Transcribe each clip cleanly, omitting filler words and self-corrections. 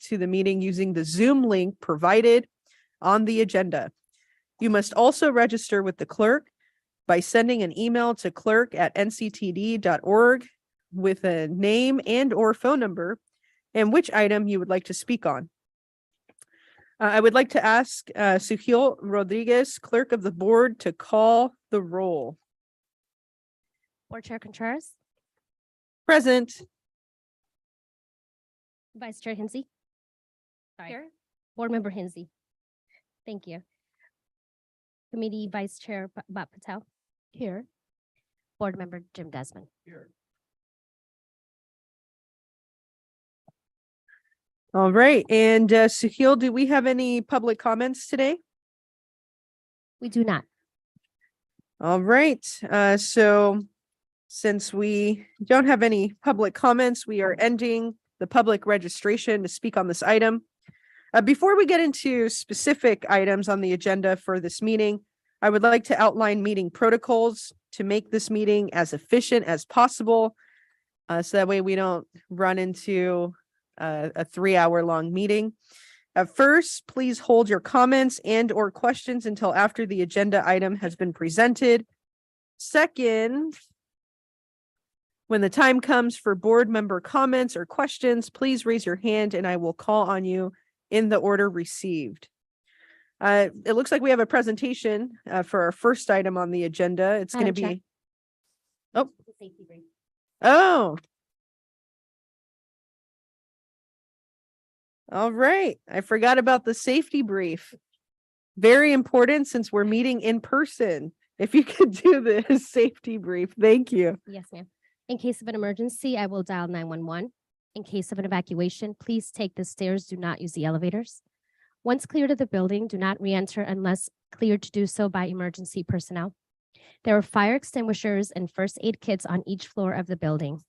to the meeting using the Zoom link provided on the agenda. You must also register with the clerk by sending an email to clerk@nctd.org with a name and or phone number and which item you would like to speak on. I would like to ask Suhil Rodriguez, clerk of the board, to call the roll. Board Chair Contreras, Present. Vice Chair Hinsey. Here. Board Member Hinsey. Thank you. Committee Vice Chair Bhat Patel. Here. Board Member Jim Desmond. Here. All right. And Suhil, do we have any public comments today? We do not. All right. So since we don't have any public comments, we are ending the public registration to speak on this item. Before we get into specific items on the agenda for this meeting, I would like to outline meeting protocols to make this meeting as efficient as possible. So that way we don't run into a 3-hour-long meeting. First, please hold your comments and or questions until after the agenda item has been presented. Second, when the time comes for board member comments or questions, please raise your hand and I will call on you in the order received. It looks like we have a presentation for our first item on the agenda. It's going to be. Oh. Oh. All right. I forgot about the safety brief. Very important since we're meeting in person. If you could do the safety brief. Thank you. Yes, ma'am. In case of an emergency, I will dial 911. In case of an evacuation, please take the stairs. Do not use the elevators. Once cleared of the building, do not re-enter unless cleared to do so by emergency personnel. There are fire extinguishers and first aid kits on each floor of the building.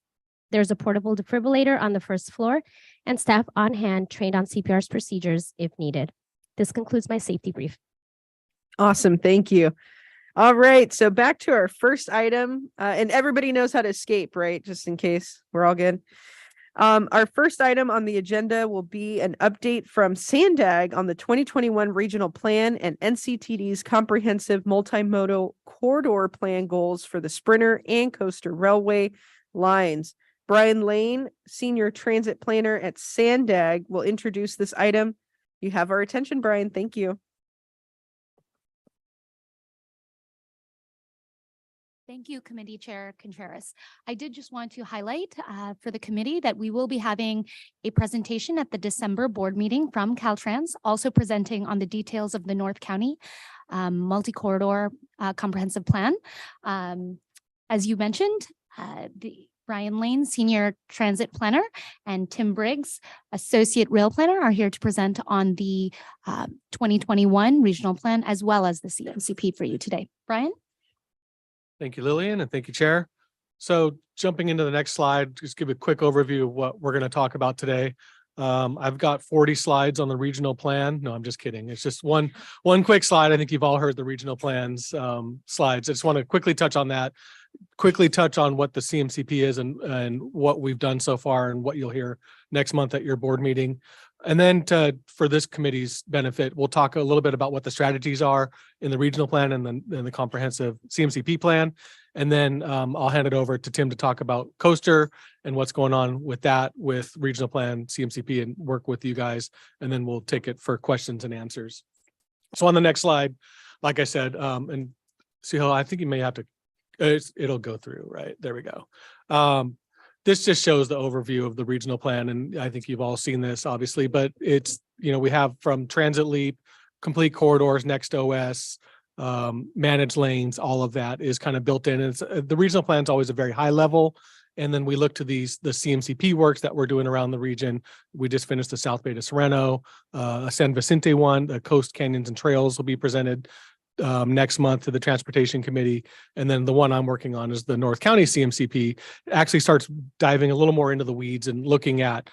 There's a portable defibrillator on the first floor and staff on hand trained on CPR's procedures if needed. This concludes my safety brief. Awesome. Thank you. All right. So back to our first item, and everybody knows how to escape, right? Just in case we're all good. Our first item on the agenda will be an update from SANDAG on the 2021 regional plan and NCTD's comprehensive multimodal corridor plan goals for the Sprinter and Coaster Railway lines. Brian Lane, Senior Transit Planner at SANDAG, will introduce this item. You have our attention, Brian. Thank you. Thank you, Committee Chair Contreras. I did just want to highlight for the committee that we will be having a presentation at the December board meeting from Caltrans, also presenting on the details of the North County multi-corridor comprehensive plan. As you mentioned, Brian Lane, Senior Transit Planner, and Tim Briggs, Associate Rail Planner, are here to present on the 2021 regional plan as well as the CMCP for you today. Brian? Thank you, Lillian, and thank you, Chair. So jumping into the next slide, just give a quick overview of what we're going to talk about today. I've got 40 slides on the regional plan. No, I'm just kidding. It's just one quick slide. I think you've all heard the regional plans slides. I just want to quickly touch on that, quickly touch on what the CMCP is and what we've done so far and what you'll hear next month at your board meeting. And then for this committee's benefit, we'll talk a little bit about what the strategies are in the regional plan and then the comprehensive CMCP plan. And then I'll hand it over to Tim to talk about Coaster and what's going on with that, with regional plan, CMCP, and work with you guys. And then we'll take it for questions and answers. So on the next slide, like I said, and Suhil, I think you may have to, it'll go through, right? There we go. This just shows the overview of the regional plan. And I think you've all seen this, obviously, but it's, we have from Transit Leap, complete corridors, next OS, managed lanes, all of that is kind of built in. And it's, the regional plan is always a very high level. And then we look to the CMCP works that we're doing around the region. We just finished the South Bay to Sereno, San Vicente one, the Coast Canyons and Trails will be presented next month to the Transportation Committee. And then the one I'm working on is the North County CMCP. It actually starts diving a little more into the weeds and looking at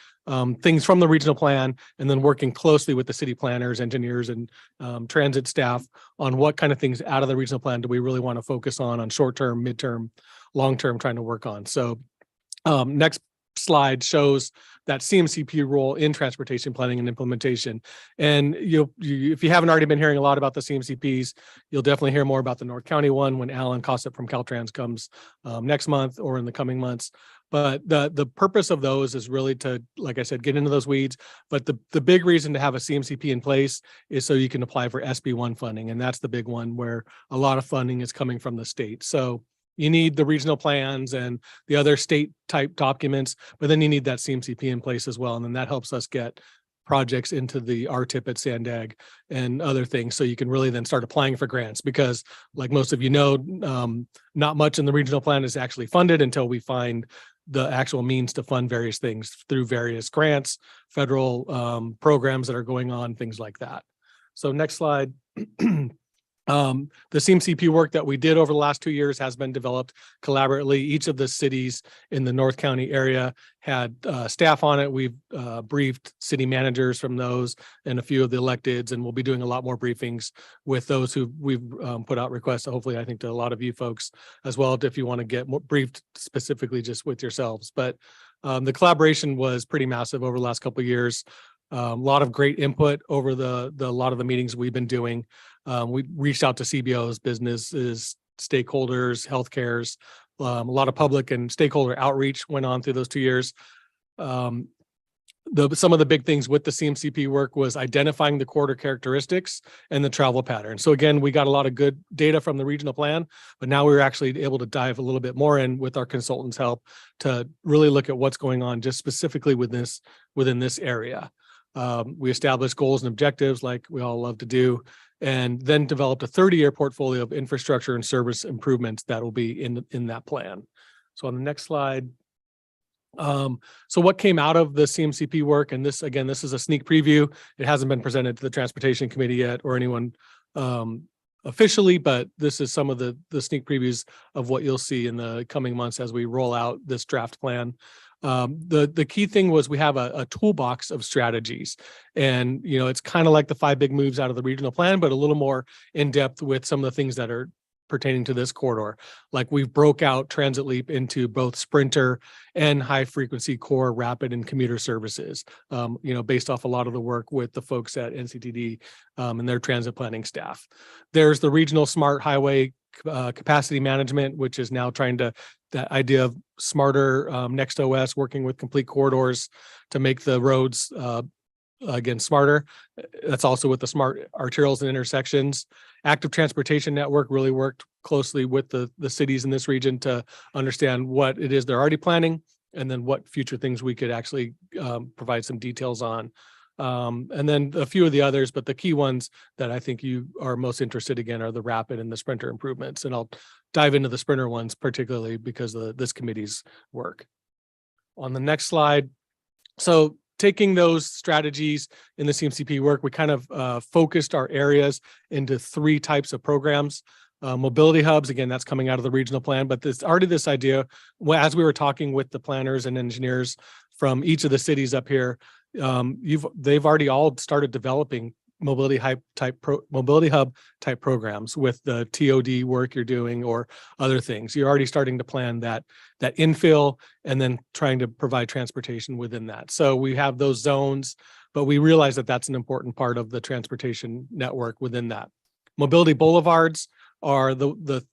things from the regional plan and then working closely with the city planners, engineers, and transit staff on what kind of things out of the regional plan do we really want to focus on short-term, midterm, long-term, trying to work on. So next slide shows that CMCP role in transportation planning and implementation. And if you haven't already been hearing a lot about the CMCPs, you'll definitely hear more about the North County one when Alan Cossip from Caltrans comes next month or in the coming months. But the purpose of those is really to, like I said, get into those weeds. But the big reason to have a CMCP in place is so you can apply for SB1 funding. And that's the big one where a lot of funding is coming from the state. So you need the regional plans and the other state type documents, but then you need that CMCP in place as well. And then that helps us get projects into the RTIP at Sandag and other things. So you can really then start applying for grants because, like most of you know, not much in the regional plan is actually funded until we find the actual means to fund various things through various grants, federal programs that are going on, things like that. So next slide. The CMCP work that we did over the last 2 years has been developed collaboratively. Each of the cities in the North County area had staff on it. We've briefed city managers from those and a few of the electeds, and we'll be doing a lot more briefings with those who we've put out requests. Hopefully, I think to a lot of you folks as well, if you want to get more briefed specifically just with yourselves. But the collaboration was pretty massive over the last couple of years. A lot of great input over the lot of the meetings we've been doing. We reached out to CBOs, businesses, stakeholders, healthcares, a lot of public and stakeholder outreach went on through those 2 years. Some of the big things with the CMCP work was identifying the corridor characteristics and the travel pattern. So again, we got a lot of good data from the regional plan, but now we were actually able to dive a little bit more in with our consultants' help to really look at what's going on just specifically within this area. We established goals and objectives like we all love to do, and then developed a 30-year portfolio of infrastructure and service improvements that will be in that plan. So on the next slide. So what came out of the CMCP work, and this is a sneak preview. It hasn't been presented to the Transportation Committee yet or anyone officially, but this is some of the sneak previews of what you'll see in the coming months as we roll out this draft plan. The key thing was we have a toolbox of strategies, and it's kind of like the 5 big moves out of the regional plan, but a little more in depth with some of the things that are pertaining to this corridor. Like we've broke out Transit Leap into both Sprinter and high frequency core rapid and commuter services, based off a lot of the work with the folks at NCTD and their transit planning staff. There's the regional smart highway capacity management, which is now trying to, that idea of smarter next OS, working with complete corridors to make the roads again smarter. That's also with the smart arterials and intersections. Active transportation network really worked closely with the cities in this region to understand what it is they're already planning and then what future things we could actually provide some details on. And then a few of the others, but the key ones that I think you are most interested again are the rapid and the Sprinter improvements. And I'll dive into the Sprinter ones, particularly because of this committee's work. On the next slide. So taking those strategies in the CMCP work, we kind of focused our areas into 3 types of programs. Mobility hubs, again, that's coming out of the regional plan, but there's already this idea, as we were talking with the planners and engineers from each of the cities up here, they've already all started developing mobility hub type programs with the TOD work you're doing or other things. You're already starting to plan that infill and then trying to provide transportation within that. So we have those zones, but we realize that that's an important part of the transportation network within that. Mobility boulevards are the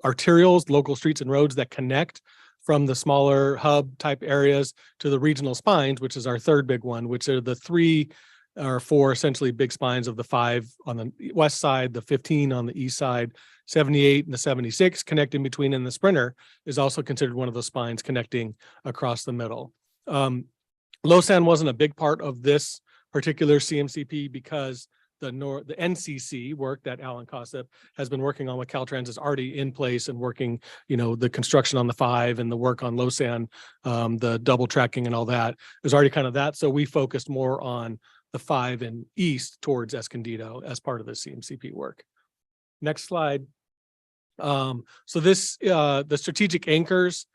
arterials, local streets and roads that connect from the smaller hub type areas to the regional spines, which is our 3rd big one, which are the 3 or 4 essentially big spines of the 5 on the west side, the 15 on the east side, 78 and the 76 connecting between, and the Sprinter is also considered one of those spines connecting across the middle. Lausanne wasn't a big part of this particular CMCP because the NCC work that Alan Cossip has been working on with Caltrans is already in place and working, the construction on the 5 and the work on Lausanne, the double tracking and all that is already kind of that. So we focused more on the 5 and east towards Escondido as part of the CMCP work. Next slide. So this, the strategic anchors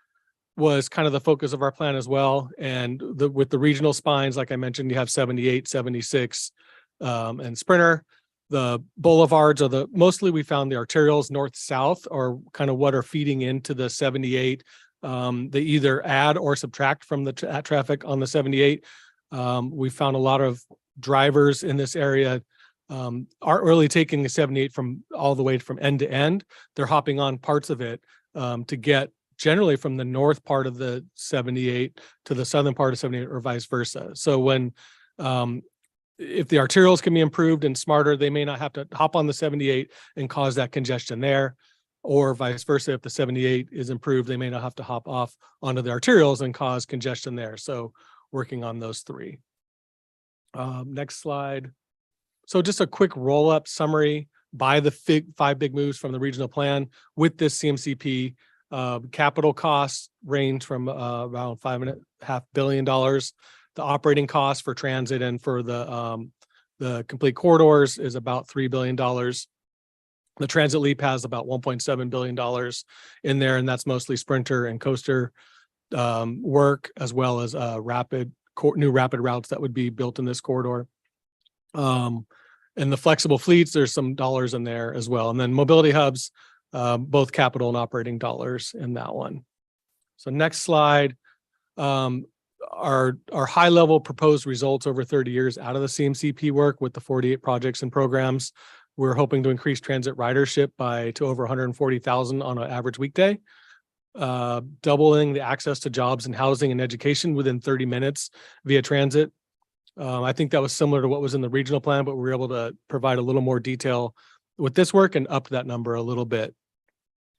was kind of the focus of our plan as well. And with the regional spines, like I mentioned, you have 78, 76, and Sprinter. The boulevards are mostly we found the arterials north-south are kind of what are feeding into the 78 They either add or subtract from the traffic on the 78. We found a lot of drivers in this area aren't really taking the 78 from all the way from end to end. They're hopping on parts of it to get generally from the north part of the 78 to the southern part of 78 or vice versa. So when if the arterials can be improved and smarter, they may not have to hop on the 78 and cause that congestion there, or vice versa. If the 78 is improved, they may not have to hop off onto the arterials and cause congestion there. So working on those three. Next slide. So just a quick roll-up summary by the five big moves from the regional plan with this CMCP. Capital costs range from around $5.5 billion. The operating costs for transit and for the complete corridors is about $3 billion. The transit leap has about $1.7 billion in there, and that's mostly Sprinter and Coaster work, as well as new rapid routes that would be built in this corridor. And the flexible fleets, there's some dollars in there as well. And then mobility hubs, both capital and operating dollars in that one. So next slide, our high level proposed results over 30 years out of the CMCP work with the 48 projects and programs. We're hoping to increase transit ridership to over 140,000 on an average weekday, doubling the access to jobs and housing and education within 30 minutes via transit. I think that was similar to what was in the regional plan, but we were able to provide a little more detail with this work and up that number a little bit.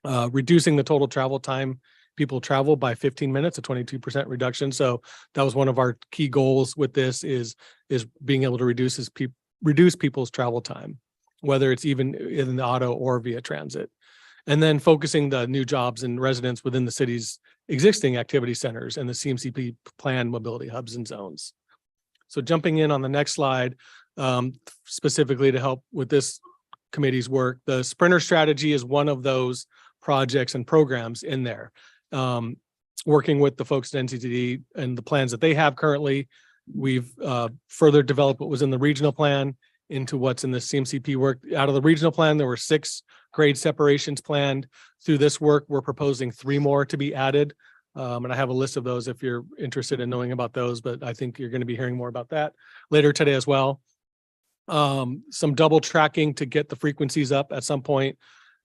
Reducing the total travel time people travel by 15 minutes, a 22% reduction. So that was one of our key goals with this is being able to reduce people's travel time, whether it's even in the auto or via transit. And then focusing the new jobs and residents within the city's existing activity centers and the CMCP plan mobility hubs and zones. So jumping in on the next slide, specifically to help with this committee's work, the Sprinter strategy is one of those projects and programs in there. Working with the folks at NCTD and the plans that they have currently, we've further developed what was in the regional plan into what's in the CMCP work. Out of the regional plan, there were 6 grade separations planned. Through this work, we're proposing 3 more to be added. And I have a list of those if you're interested in knowing about those, but I think you're going to be hearing more about that later today as well. Some double tracking to get the frequencies up at some point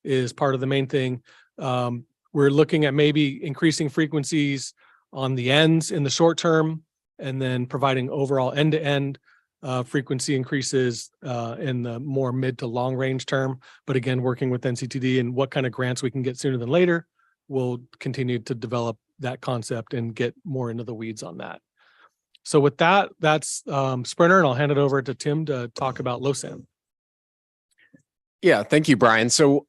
is part of the main thing. We're looking at maybe increasing frequencies on the ends in the short term, and then providing overall end-to-end frequency increases in the more mid to long range term. But again, working with NCTD and what kind of grants we can get sooner than later, we'll continue to develop that concept and get more into the weeds on that. So with that, that's Sprinter, and I'll hand it over to Tim to talk about LoSAN. Yeah, thank you, Brian. So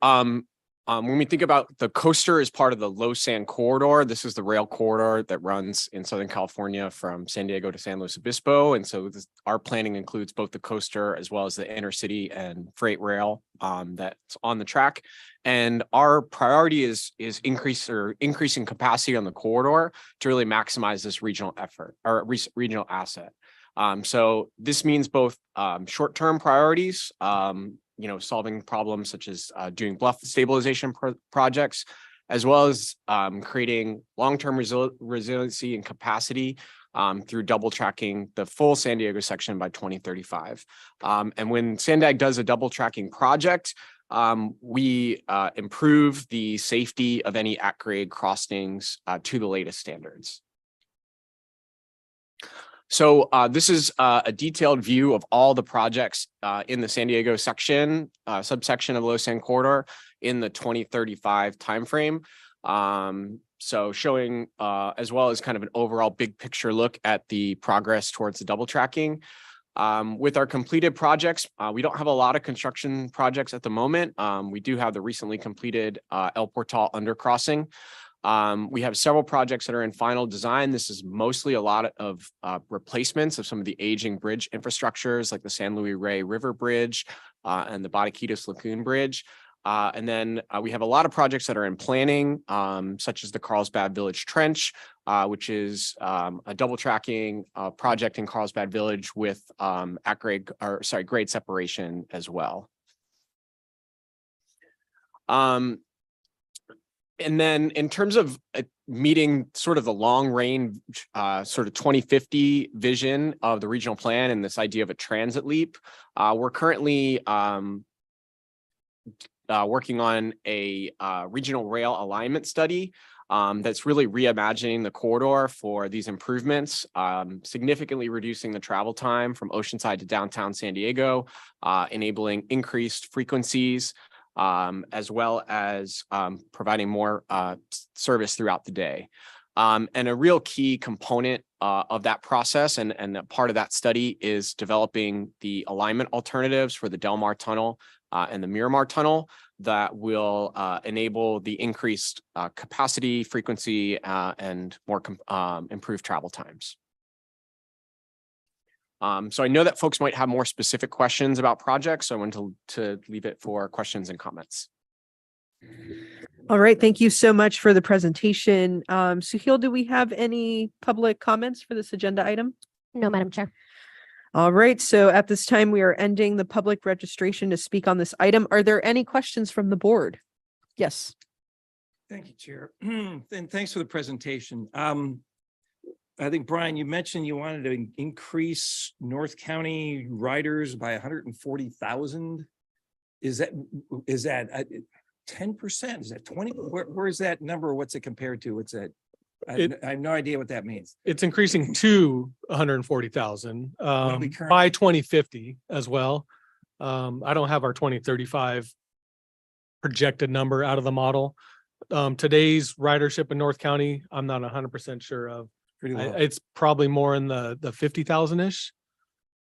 when we think about the coaster as part of the LoSAN corridor, this is the rail corridor that runs in Southern California from San Diego to San Luis Obispo. And so our planning includes both the coaster as well as the intercity and freight rail that's on the track. And our priority is increasing capacity on the corridor to really maximize this regional effort or regional asset. So this means both short-term priorities, solving problems such as doing bluff stabilization projects, as well as creating long-term resiliency and capacity through double tracking the full San Diego section by 2035. And when SANDAG does a double tracking project, we improve the safety of any at-grade crossings to the latest standards. So this is a detailed view of all the projects in the San Diego section, subsection of LoSAN corridor in the 2035 timeframe. So showing as well as kind of an overall big picture look at the progress towards the double tracking. With our completed projects, we don't have a lot of construction projects at the moment. We do have the recently completed El Portal undercrossing. We have several projects that are in final design. This is mostly a lot of replacements of some of the aging bridge infrastructures like the San Luis Rey River Bridge and the Bariquitos Lagoon Bridge. And then we have a lot of projects that are in planning, such as the Carlsbad Village Trench, which is a double tracking project in Carlsbad Village with grade separation as well. And then in terms of meeting sort of the long range, sort of 2050 vision of the regional plan and this idea of a transit leap, we're currently working on a regional rail alignment study that's really reimagining the corridor for these improvements, significantly reducing the travel time from Oceanside to downtown San Diego, enabling increased frequencies, as well as providing more service throughout the day. And a real key component of that process and a part of that study is developing the alignment alternatives for the Del Mar Tunnel and the Miramar Tunnel that will enable the increased capacity, frequency, and more improved travel times. So I know that folks might have more specific questions about projects, so I want to leave it for questions and comments. All right, thank you so much for the presentation. Suhail, do we have any public comments for this agenda item? No, Madam Chair. All right, so at this time, we are ending the public registration to speak on this item. Are there any questions from the board? Yes. Thank you, Chair. And thanks for the presentation. I think, Brian, you mentioned you wanted to increase North County riders by 140,000. Is that 10%? Is that 20? Where is that number? What's it compared to? What's that? I have no idea what that means. It's increasing to 140,000 we by 2050 as well. I don't have our 2035 projected number out of the model. Today's ridership in North County, I'm not 100% sure of. Pretty low. It's probably more in the 50,000-ish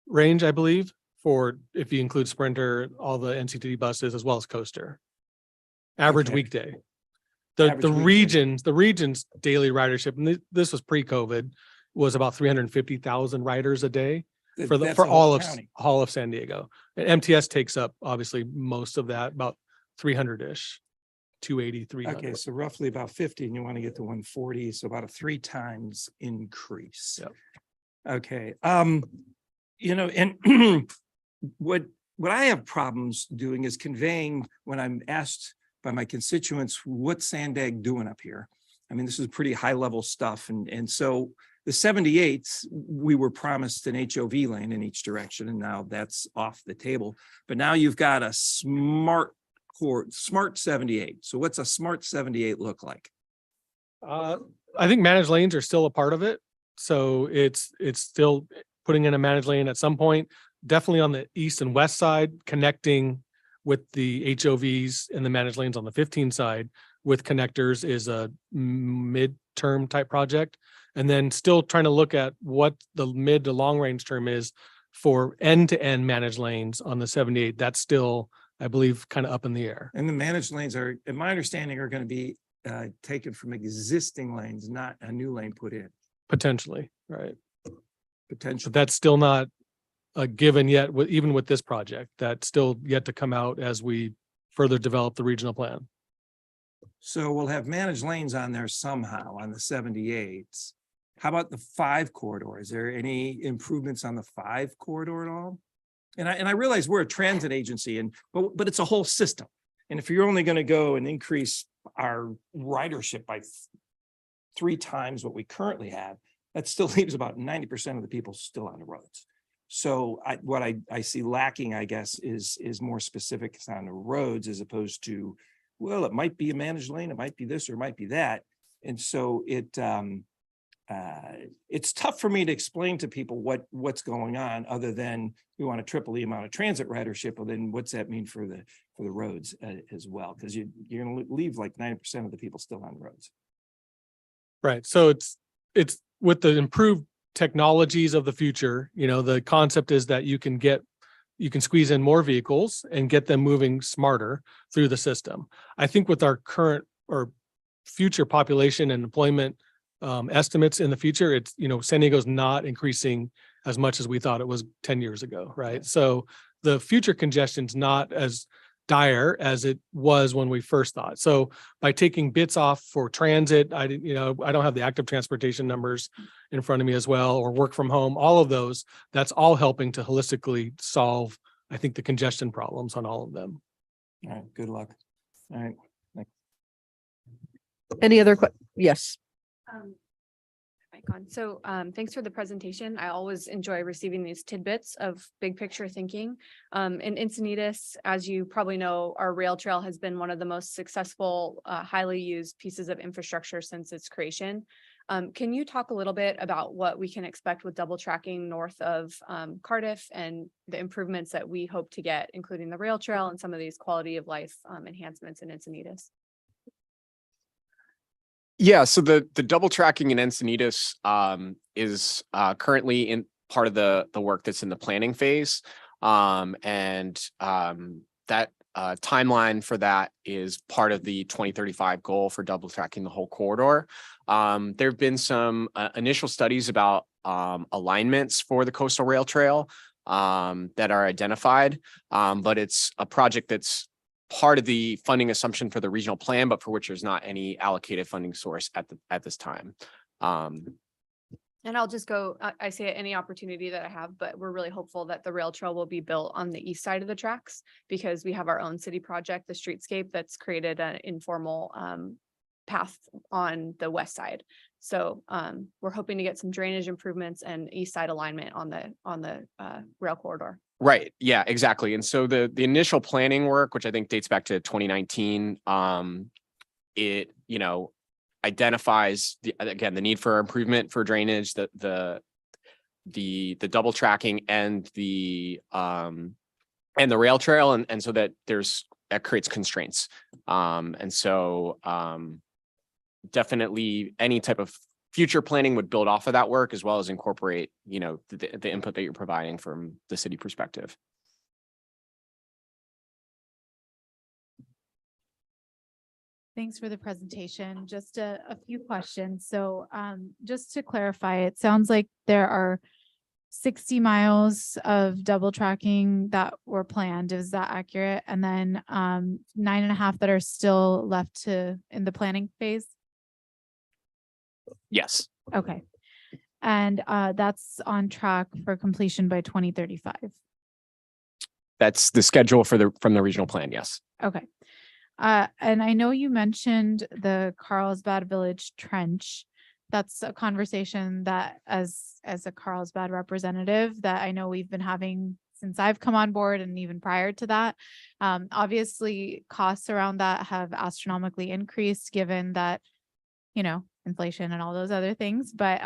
range, I believe, for if you include Sprinter, all the NCTD buses as well as Coaster. Average Okay. weekday. Average The weekday. region's daily ridership, and this was pre-COVID, was about 350,000 riders a day for That's for the whole all of county. San Diego. And MTS takes up obviously most of that, about 300-ish, 280, 300. Okay, so roughly about 50, and you want to get to 140, so about a 3 times increase. Yep. Okay, you know, and what I have problems doing is conveying when I'm asked by my constituents, what's Sandag doing up here? I mean, this is pretty high level stuff. And so the 78s, we were promised an HOV lane in each direction, and now that's off the table. But now you've got a smart 78. So what's a smart 78 look like? I think managed lanes are still a part of it. So it's still putting in a managed lane at some point, definitely on the east and west side, connecting with the HOVs and the managed lanes on the 15 side with connectors is a mid-term type project. And then still trying to look at what the mid to long range term is for end-to-end managed lanes on the 78. That's still, I believe, kind of up in the air. And the managed lanes are, in my understanding, are going to be taken from existing lanes, not a new lane put in. Potentially, right? Potentially. But that's still not a given yet, even with this project. That's still yet to come out as we further develop the regional plan. So we'll have managed lanes on there somehow on the 78s. How about the 5 corridor? Is there any improvements on the 5 corridor at all? And I realize we're a transit agency, but it's a whole system. And if you're only going to go and increase our ridership by 3 times what we currently have, that still leaves about 90% of the people still on the roads. So what I see lacking, I guess, is more specifics on the roads as opposed to, well, it might be a managed lane, it might be this or it might be that. And so it's tough for me to explain to people what's going on other than we want to triple the amount of transit ridership. Well, then what's that mean for the roads as well? Because you're going to leave like 90% of the people still on the roads. Right. So it's with the improved technologies of the future, the concept is that you can squeeze in more vehicles and get them moving smarter through the system. I think with our current or future population and employment estimates in the future, it's, San Diego's not increasing as much as we thought it was 10 years ago. Right. So the future congestion's not as dire as it was when we first thought. So by taking bits off for transit, I don't have the active transportation numbers in front of me as well, or work from home, all of those, that's all helping to holistically solve, I think, the congestion problems on all of them. All right. Good luck. All right. Any other yes. Mic on. So thanks for the presentation. I always enjoy receiving these tidbits of big picture thinking. In Encinitas, as you probably know, our rail trail has been one of the most successful, highly used pieces of infrastructure since its creation. Can you talk a little bit about what we can expect with double tracking north of Cardiff and the improvements that we hope to get, including the rail trail and some of these quality of life enhancements in Encinitas? Yeah, so the double tracking in Encinitas is currently in part of the work that's in the planning phase. That timeline for that is part of the 2035 goal for double tracking the whole corridor. There have been some initial studies about alignments for the coastal rail trail that are identified, but it's a project that's part of the funding assumption for the regional plan, but for which there's not any allocated funding source at this time. And I'll just go, I say any opportunity that I have, but we're really hopeful that the rail trail will be built on the east side of the tracks because we have our own city project, the streetscape, that's created an informal path on the west side. So we're hoping to get some drainage improvements and east side alignment on the rail corridor. Right. Yeah, exactly. And so the initial planning work, which I think dates back to 2019, it, identifies the need for improvement for drainage, the double tracking and the rail trail. And so that creates constraints. Definitely any type of future planning would build off of that work as well as incorporate, the input that you're providing from the city perspective. Thanks for the presentation. Just a few questions. So just to clarify, it sounds like there are 60 miles of double tracking that were planned. Is that accurate? And then 9.5 that are still left in the planning phase? Yes. Okay. And that's on track for completion by 2035. That's the schedule from the regional plan. Yes. Okay. And I know you mentioned the Carlsbad Village Trench. That's a conversation that as a Carlsbad representative that I know we've been having since I've come on board and even prior to that. Obviously costs around that have astronomically increased given that, inflation and all those other things. But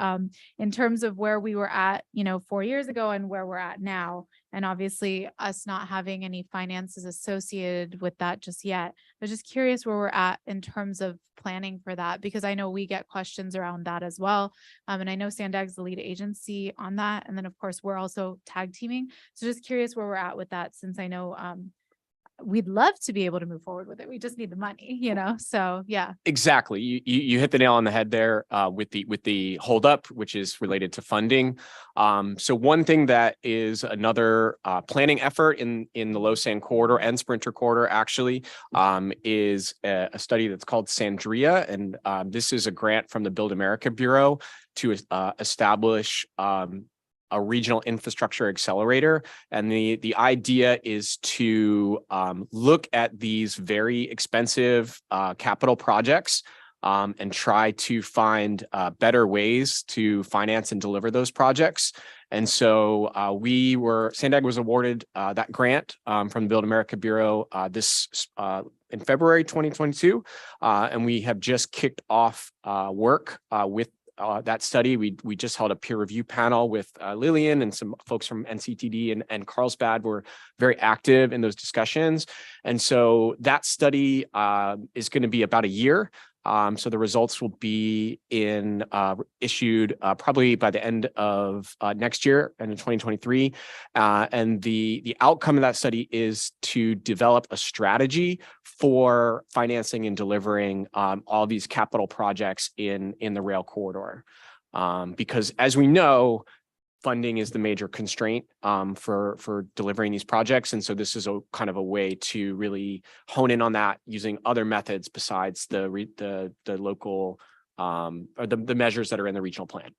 in terms of where we were at, 4 years ago and where we're at now, and obviously us not having any finances associated with that just yet, I was just curious where we're at in terms of planning for that, because I know we get questions around that as well. And I know Sandag's the lead agency on that. And then of course, we're also tag teaming. So just curious where we're at with that, since I know we'd love to be able to move forward with it. We just need the money, so yeah. Exactly. You hit the nail on the head there with the holdup, which is related to funding. So one thing that is another planning effort in the low sand corridor and sprinter corridor actually is a study that's called Sandria. And this is a grant from the Build America Bureau to establish a regional infrastructure accelerator. And the idea is to look at these very expensive capital projects and try to find better ways to finance and deliver those projects. And so Sandag was awarded that grant from the Build America Bureau in February 2022. And we have just kicked off work with that study. We just held a peer review panel with Lillian and some folks from NCTD and Carlsbad were very active in those discussions. And so that study is going to be about a year. So the results will be issued probably by the end of next year and in 2023. And the outcome of that study is to develop a strategy for financing and delivering all these capital projects in the rail corridor. Because as we know, funding is the major constraint for delivering these projects. And so this is a kind of a way to really hone in on that using other methods besides the local or the measures that are in the regional plan.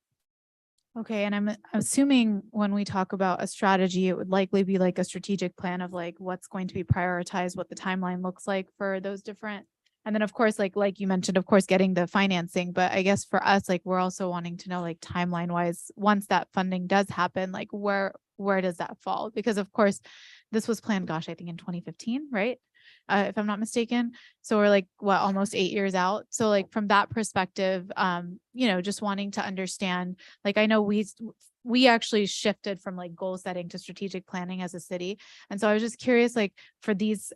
Okay. And I'm assuming when we talk about a strategy, it would likely be like a strategic plan of like what's going to be prioritized, what the timeline looks like for those different And then of course, like you mentioned, of course, getting the financing, but I guess for us, like, we're also wanting to know, like, timeline wise, once that funding does happen, like where does that fall? Because of course, this was planned, gosh, I think in 2015, right? If I'm not mistaken. So we're like, what, almost 8 years out. So like from that perspective, just wanting to understand, like, I know we actually shifted from like goal setting to strategic planning as a city. And so I was just curious, like, for these,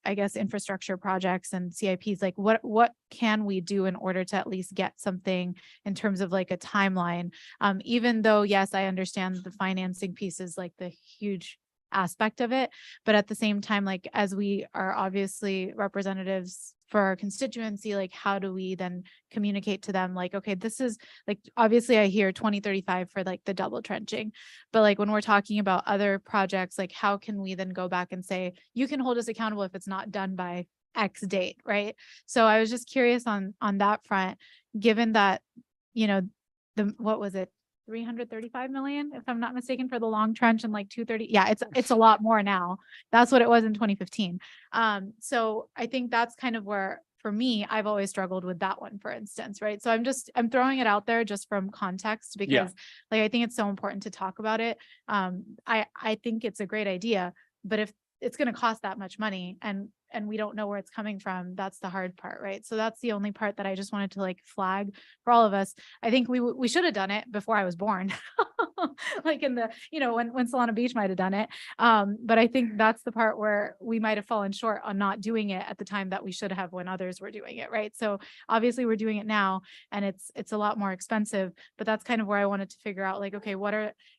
I guess, infrastructure projects and CIPs, like what can we do in order to at least get something in terms of like a timeline? Even though, yes, I understand the financing piece is like the huge aspect of it, but at the same time, like, as we are obviously representatives for our constituency, like, how do we then communicate to them, like, okay, this is like, obviously I hear 2035 for like the double trenching, but like when we're talking about other projects, like, how can we then go back and say, you can hold us accountable if it's not done by X date, right? So I was just curious on that front, given that, what was it, 335 million, if I'm not mistaken, for the long trench, and like 230. Yeah, it's a lot more now. That's what it was in 2015. So I think that's kind of where, for me, I've always struggled with that one, for instance, right? So I'm throwing it out there just from context, because like, I think it's so important to talk about it. I think it's a great idea, but if it's going to cost that much money and we don't know where it's coming from, that's the hard part, right? So that's the only part that I just wanted to like flag for all of us. I think we should have done it before I was born, like in the, when Solana Beach might have done it. But I think that's the part where we might have fallen short on not doing it at the time that we should have when others were doing it, right? So obviously we're doing it now, and it's a lot more expensive, but that's kind of where I wanted to figure out, like, okay,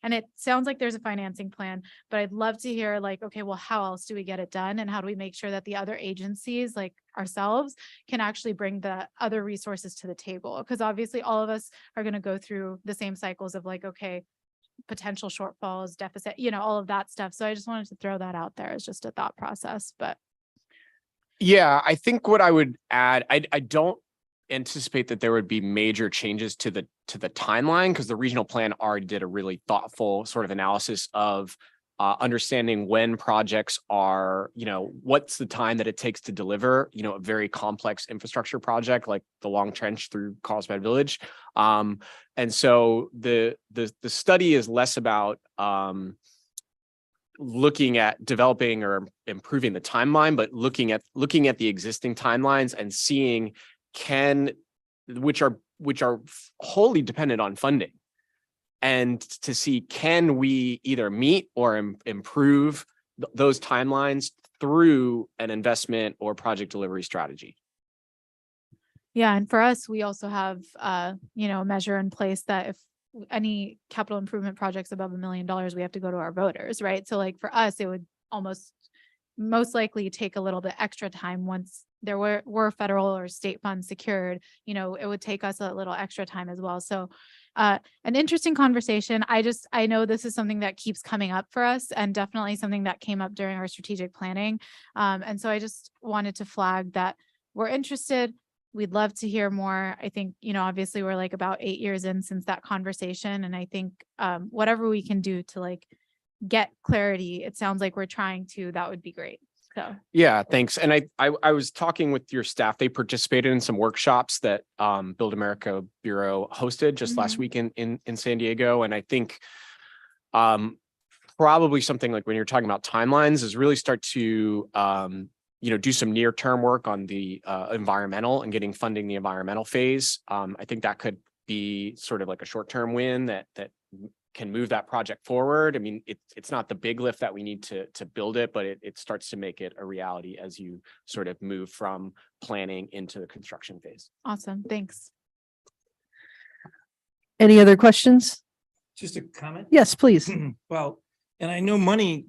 and it sounds like there's a financing plan, but I'd love to hear, like, okay, well, how else do we get it done? And how do we make sure that the other agencies, like ourselves, can actually bring the other resources to the table? Because obviously all of us are going to go through the same cycles of like, okay, potential shortfalls, deficit, all of that stuff. So I just wanted to throw that out there as just a thought process. But Yeah, I think what I would add, I don't anticipate that there would be major changes to the timeline, because the regional plan already did a really thoughtful sort of analysis of understanding when projects are, what's the time that it takes to deliver, a very complex infrastructure project like the long trench through Carlsbad Village. And so the study is less about looking at developing or improving the timeline, but looking at the existing timelines and seeing which are wholly dependent on funding, and to see, can we either meet or improve those timelines through an investment or project delivery strategy. yeah, and for us, we also have a measure in place that if any capital improvement projects above $1 million, we have to go to our voters, right? So like for us, it would most likely take a little bit extra time once there were federal or state funds secured. It would take us a little extra time as well. So an interesting conversation. I know this is something that keeps coming up for us, and definitely something that came up during our strategic planning. And so I just wanted to flag that we're interested. We'd love to hear more. I think, obviously we're like about 8 years in since that conversation. And I think whatever we can do to like get clarity, it sounds like we're trying to, that would be great. So yeah, thanks. And I was talking with your staff. They participated in some workshops that Build America Bureau hosted just last week in San Diego. And I think probably something like, when you're talking about timelines, is really start to do some near-term work on the environmental and getting funding the environmental phase. I think that could be sort of like a short-term win that can move that project forward. I mean, it's not the big lift that we need to build it, but it starts to make it a reality as you sort of move from planning into the construction phase. awesome. Thanks. Any other questions? Just a comment. Yes, please. Well, and I know money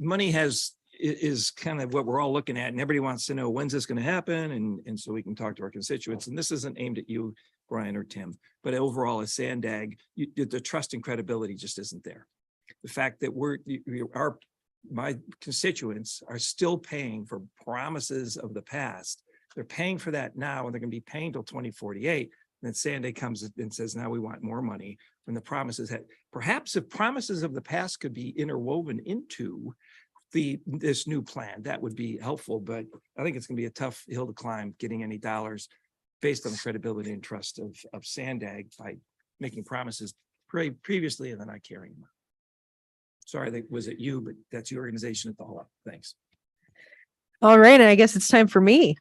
is kind of what we're all looking at, and everybody wants to know, when's this going to happen? And so we can talk to our constituents. And this isn't aimed at you, Brian or Tim, but overall as Sandag, the trust and credibility just isn't there. The fact that my constituents are still paying for promises of the past. They're paying for that now, and they're going to be paying till 2048. And then Sandag comes and says, now we want more money, when the promises had, perhaps if promises of the past could be interwoven into this new plan. That would be helpful, but I think it's gonna be a tough hill to climb, getting any dollars based on the credibility and trust of Sandag by making promises previously and then not carrying them out. Sorry, that was it you, but that's your organization at the whole. Thanks. All right, and I guess it's time for me.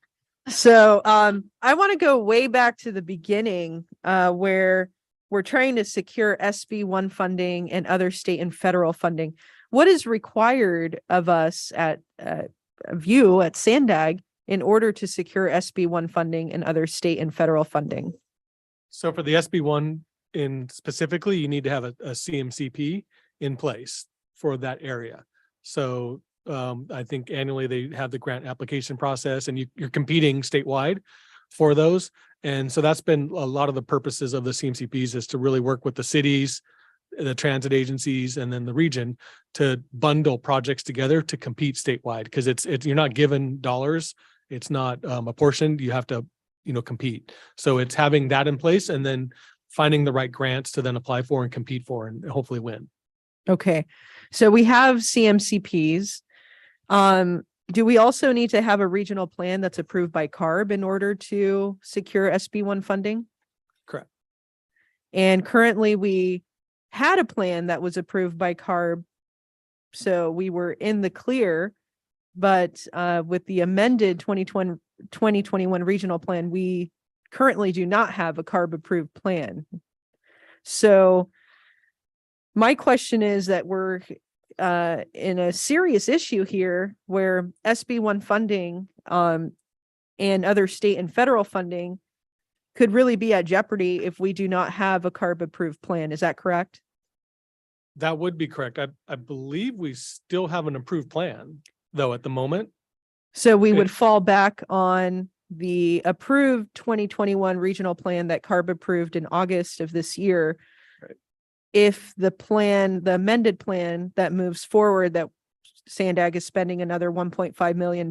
So I want to go way back to the beginning where we're trying to secure SB1 funding and other state and federal funding. What is required of us at View at Sandag in order to secure SB1 funding and other state and federal funding? So for the SB1 in specifically, you need to have a CMCP in place for that area. So I think annually they have the grant application process and you're competing statewide for those. And so that's been a lot of the purposes of the CMCPs is to really work with the cities, the transit agencies, and then the region to bundle projects together to compete statewide. Because it's you're not given dollars, it's not apportioned, you have to, compete. So it's having that in place and then finding the right grants to then apply for and compete for and hopefully win. Okay, so we have CMCPs. Do we also need to have a regional plan that's approved by CARB in order to secure SB1 funding? Correct. And currently we had a plan that was approved by CARB. So we were in the clear, but with the amended 2021 regional plan, we currently do not have a CARB approved plan. So my question is that we're in a serious issue here where SB1 funding and other state and federal funding could really be at jeopardy if we do not have a CARB approved plan. Is that correct? That would be correct. I believe we still have an approved plan though at the moment. So we would Okay. fall back on the approved 2021 regional plan that CARB approved in August of this year. Right. If the plan, the amended plan that moves forward, that Sandag is spending another $1.5 million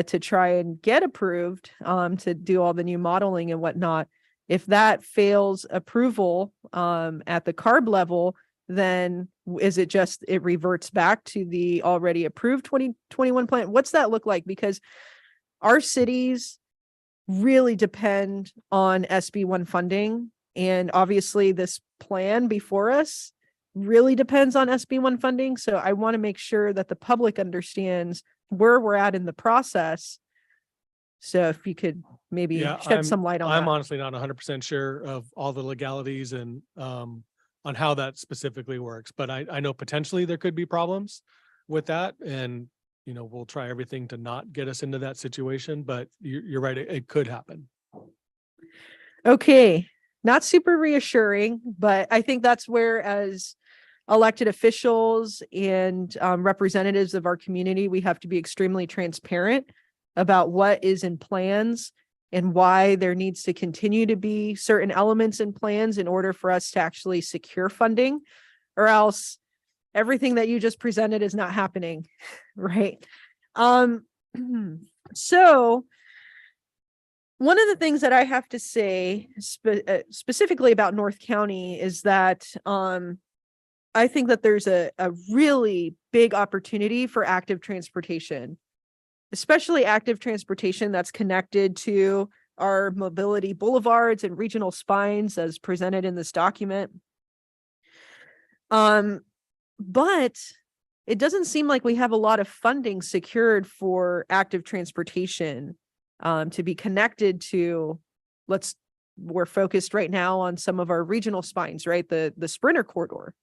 to try and get approved to do all the new modeling and whatnot. If that fails approval at the CARB level, then is it just, it reverts back to the already approved 2021 plan? What's that look like? Because our cities really depend on SB1 funding. And obviously this plan before us really depends on SB1 funding. So I want to make sure that the public understands where we're at in the process. So if you could maybe shed some light on I'm that. honestly not 100% sure of all the legalities and on how that specifically works, but I know potentially there could be problems with that. And, we'll try everything to not get us into that situation, but you're right. It could happen. Okay. Not super reassuring, but I think that's where, as elected officials and representatives of our community, we have to be extremely transparent about what is in plans and why there needs to continue to be certain elements in plans in order for us to actually secure funding, or else everything that you just presented is not happening, right? So one of the things that I have to say specifically about North County is that I think that there's a really big opportunity for active transportation, especially active transportation that's connected to our mobility boulevards and regional spines as presented in this document. But it doesn't seem like we have a lot of funding secured for active transportation to be connected to, we're focused right now on some of our regional spines, right? The Sprinter corridor.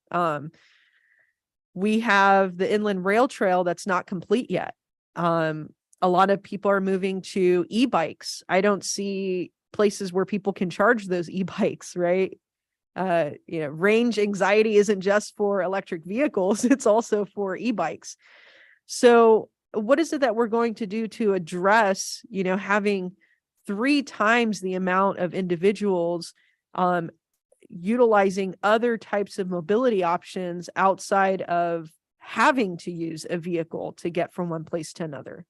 We have the inland rail trail that's not complete yet. A lot of people are moving to e-bikes. I don't see places where people can charge those e-bikes, right? Range anxiety isn't just for electric vehicles, it's also for e-bikes. So what is it that we're going to do to address, having 3 times the amount of individuals utilizing other types of mobility options outside of having to use a vehicle to get from one place to another?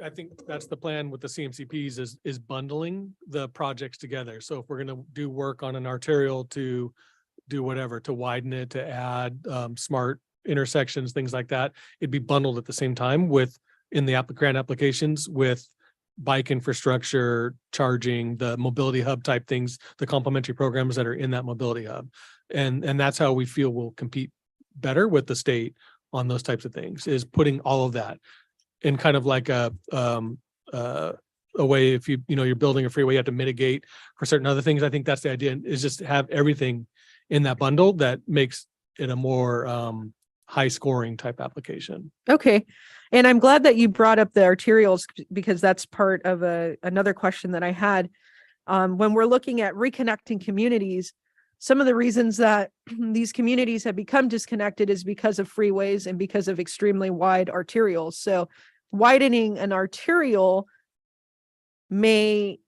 I think that's the plan with the CMCPs is bundling the projects together. So if we're going to do work on an arterial to do whatever, to widen it, to add smart intersections, things like that. It'd be bundled at the same time with, in the grant applications, with bike infrastructure, charging, the mobility hub type things, the complementary programs that are in that mobility hub. And that's how we feel we'll compete better with the state on those types of things, is putting all of that in kind of like a way, if you're building a freeway, you have to mitigate for certain other things. I think that's the idea, is just to have everything in that bundle that makes it a more high scoring type application. Okay. And I'm glad that you brought up the arterials, because that's part of another question that I had. When we're looking at reconnecting communities, some of the reasons that these communities have become disconnected is because of freeways and because of extremely wide arterials. So widening an arterial may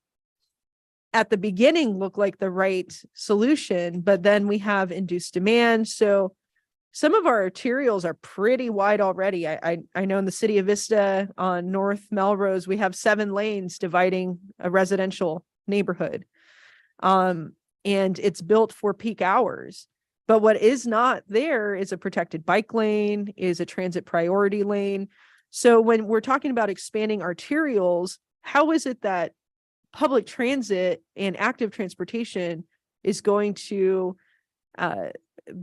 at the beginning look like the right solution, but then we have induced demand. So some of our arterials are pretty wide already. I know in the city of Vista on North Melrose, we have 7 lanes dividing a residential neighborhood. And it's built for peak hours. But what is not there is a protected bike lane, is a transit priority lane. So when we're talking about expanding arterials, how is it that public transit and active transportation is going to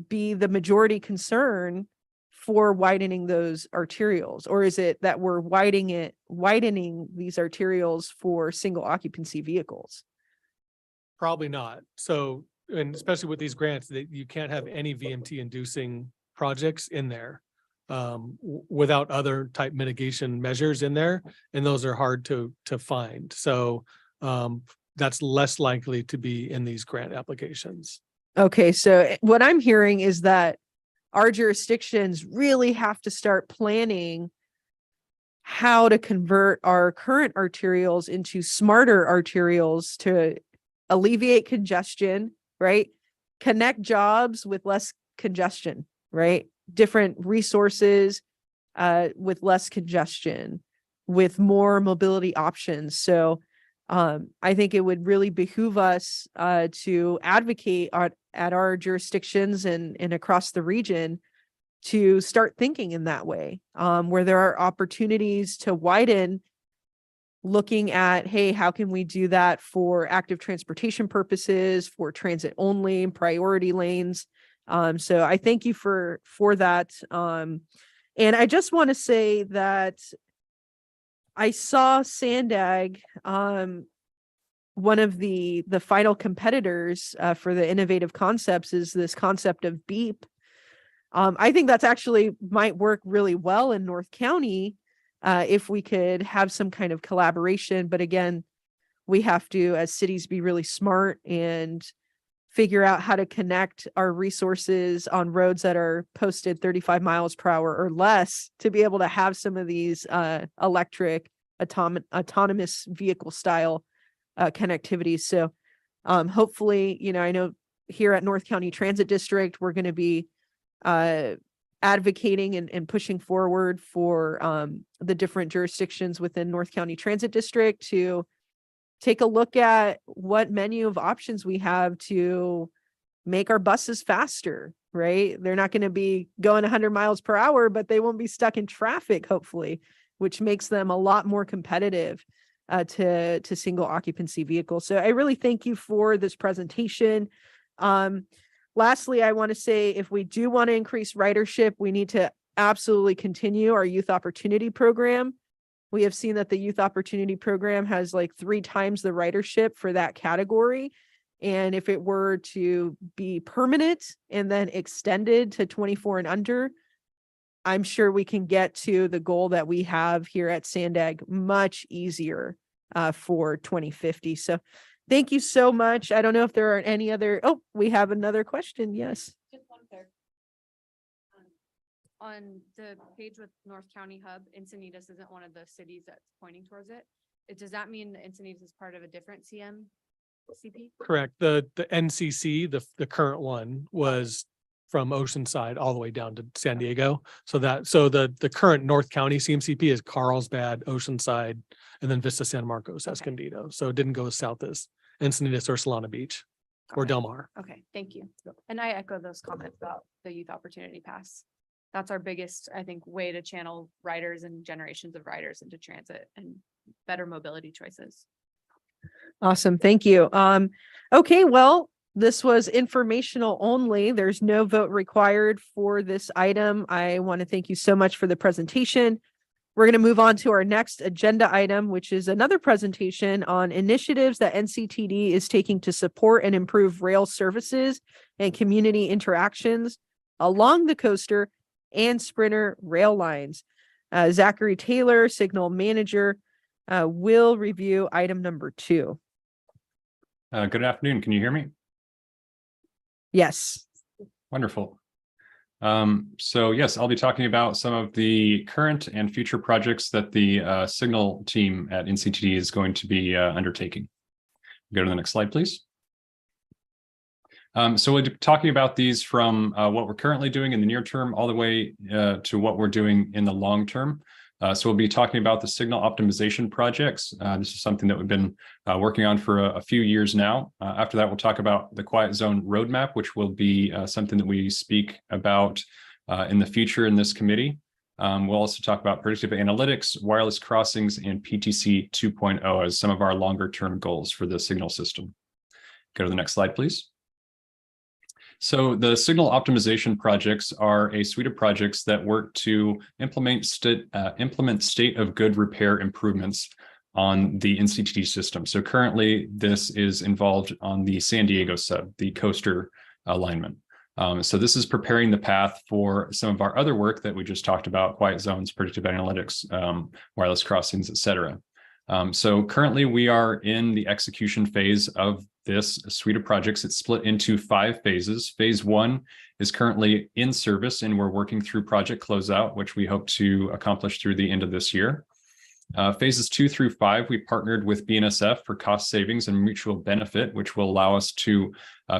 be the majority concern for widening those arterials? Or is it that we're widening these arterials for single occupancy vehicles? Probably not. So, and especially with these grants, that you can't have any VMT inducing projects in there without other type mitigation measures in there. And those are hard to find. So that's less likely to be in these grant applications. Okay, so what I'm hearing is that our jurisdictions really have to start planning how to convert our current arterials into smarter arterials to alleviate congestion, right? Connect jobs with less congestion, right? Different resources with less congestion, with more mobility options. So I think it would really behoove us to advocate at our jurisdictions and across the region to start thinking in that way, where there are opportunities to widen, looking at, hey, how can we do that for active transportation purposes, for transit only, priority lanes. So I thank you for that. And I just want to say that I saw Sandag, one of the final competitors for the innovative concepts is this concept of beep. I think that's actually might work really well in North County if we could have some kind of collaboration. But again, we have to, as cities, be really smart and figure out how to connect our resources on roads that are posted 35 miles per hour or less to be able to have some of these electric autonomous vehicle style connectivity. So hopefully, I know here at North County Transit District, we're going to be advocating and pushing forward for the different jurisdictions within North County Transit District to take a look at what menu of options we have to make our buses faster, right? They're not going to be going 100 miles per hour, but they won't be stuck in traffic, hopefully, which makes them a lot more competitive to single occupancy vehicles. So I really thank you for this presentation. Lastly, I want to say, if we do want to increase ridership, we need to absolutely continue our youth opportunity program. We have seen that the youth opportunity program has like 3 times the ridership for that category. And if it were to be permanent and then extended to 24 and under, I'm sure we can get to the goal that we have here at Sandag much easier for 2050. So thank you so much. I don't know if there are any other, we have another question. Yes. Just one there. On the page with North County Hub, Encinitas isn't one of the cities that's pointing towards it. Does that mean that Encinitas is part of a different CP? Correct. The NCC, the current one, was from Oceanside all the way down to San Diego. So the current North County CMCP is Carlsbad, Oceanside, and then Vista San Marcos, Escondido. So it didn't go as south as Encinitas or Solana Beach or Okay. Del Mar. Okay, thank you. And I echo those comments about the Youth Opportunity Pass. that's our biggest, I think, way to channel riders and generations of riders into transit and better mobility choices. Awesome. Thank you. Okay, well, this was informational only. There's no vote required for this item. I want to thank you so much for the presentation. We're going to move on to our next agenda item, which is another presentation on initiatives that NCTD is taking to support and improve rail services and community interactions along the coaster and Sprinter rail lines. Zachary Taylor, Signal Manager, will review item number 2. Good afternoon. Can you hear me? Yes. Wonderful. So yes, I'll be talking about some of the current and future projects that the Signal team at NCTD is going to be undertaking. Go to the next slide, please. So we'll be talking about these from what we're currently doing in the near term all the way to what we're doing in the long term. So we'll be talking about the signal optimization projects. This is something that we've been working on for a few years now. After that, we'll talk about the quiet zone roadmap, which will be something that we speak about in the future in this committee. We'll also talk about predictive analytics, wireless crossings, and PTC 2.0 as some of our longer term goals for the signal system. Go to the next slide, please. So the signal optimization projects are a suite of projects that work to implement state of good repair improvements on the NCTD system. So currently this is involved on the San Diego sub, the coaster alignment. So this is preparing the path for some of our other work that we just talked about: quiet zones, predictive analytics, wireless crossings, et cetera. So currently we are in the execution phase of this suite of projects. It's split into 5 phases. Phase 1 is currently in service, and we're working through project closeout, which we hope to accomplish through the end of this year. Phases 2 through 5, we partnered with BNSF for cost savings and mutual benefit, which will allow us to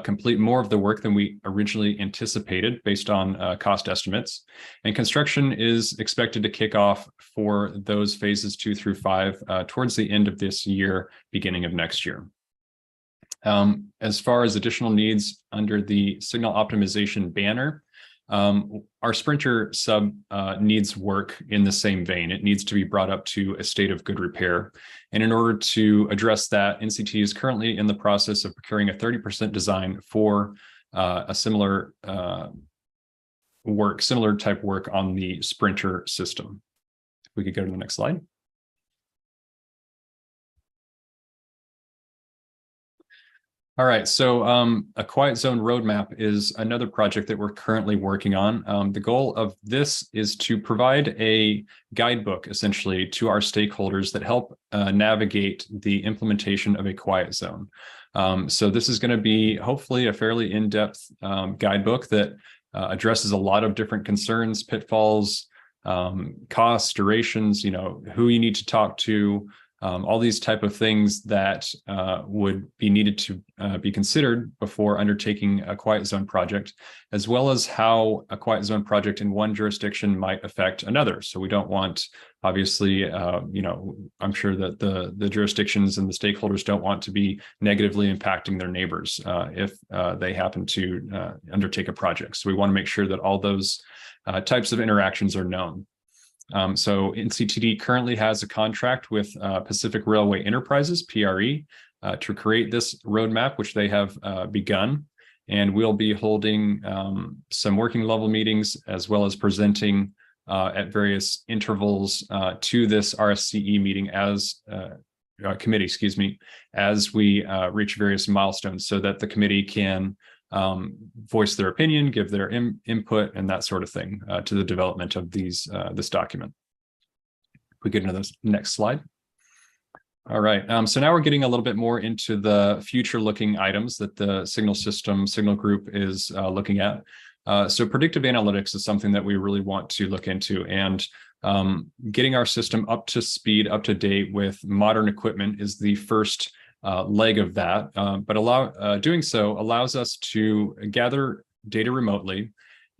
complete more of the work than we originally anticipated based on cost estimates. And construction is expected to kick off for those phases 2 through 5 towards the end of this year, beginning of next year. As far as additional needs under the signal optimization banner, our Sprinter sub needs work in the same vein. It needs to be brought up to a state of good repair. And in order to address that, NCT is currently in the process of procuring a 30% design for a similar type work on the Sprinter system. If we could go to the next slide. All right, so a quiet zone roadmap is another project that we're currently working on. The goal of this is to provide a guidebook, essentially, to our stakeholders that help navigate the implementation of a quiet zone. So this is going to be hopefully a fairly in-depth guidebook that addresses a lot of different concerns, pitfalls, costs, durations, who you need to talk to, all these type of things that would be needed to be considered before undertaking a quiet zone project, as well as how a quiet zone project in one jurisdiction might affect another. So we don't want, obviously, I'm sure that the jurisdictions and the stakeholders don't want to be negatively impacting their neighbors if they happen to undertake a project. So we want to make sure that all those types of interactions are known. So NCTD currently has a contract with Pacific Railway Enterprises, PRE, to create this roadmap, which they have begun. And we'll be holding some working level meetings, as well as presenting at various intervals to this RSCE meeting as committee, as we reach various milestones, so that the committee can voice their opinion, give their input, and that sort of thing to the development of this document. If we get into this next slide. All right, so now we're getting a little bit more into the future-looking items that the signal group is looking at. So predictive analytics is something that we really want to look into, and getting our system up to speed, up to date with modern equipment is the first leg of that, but doing so allows us to gather data remotely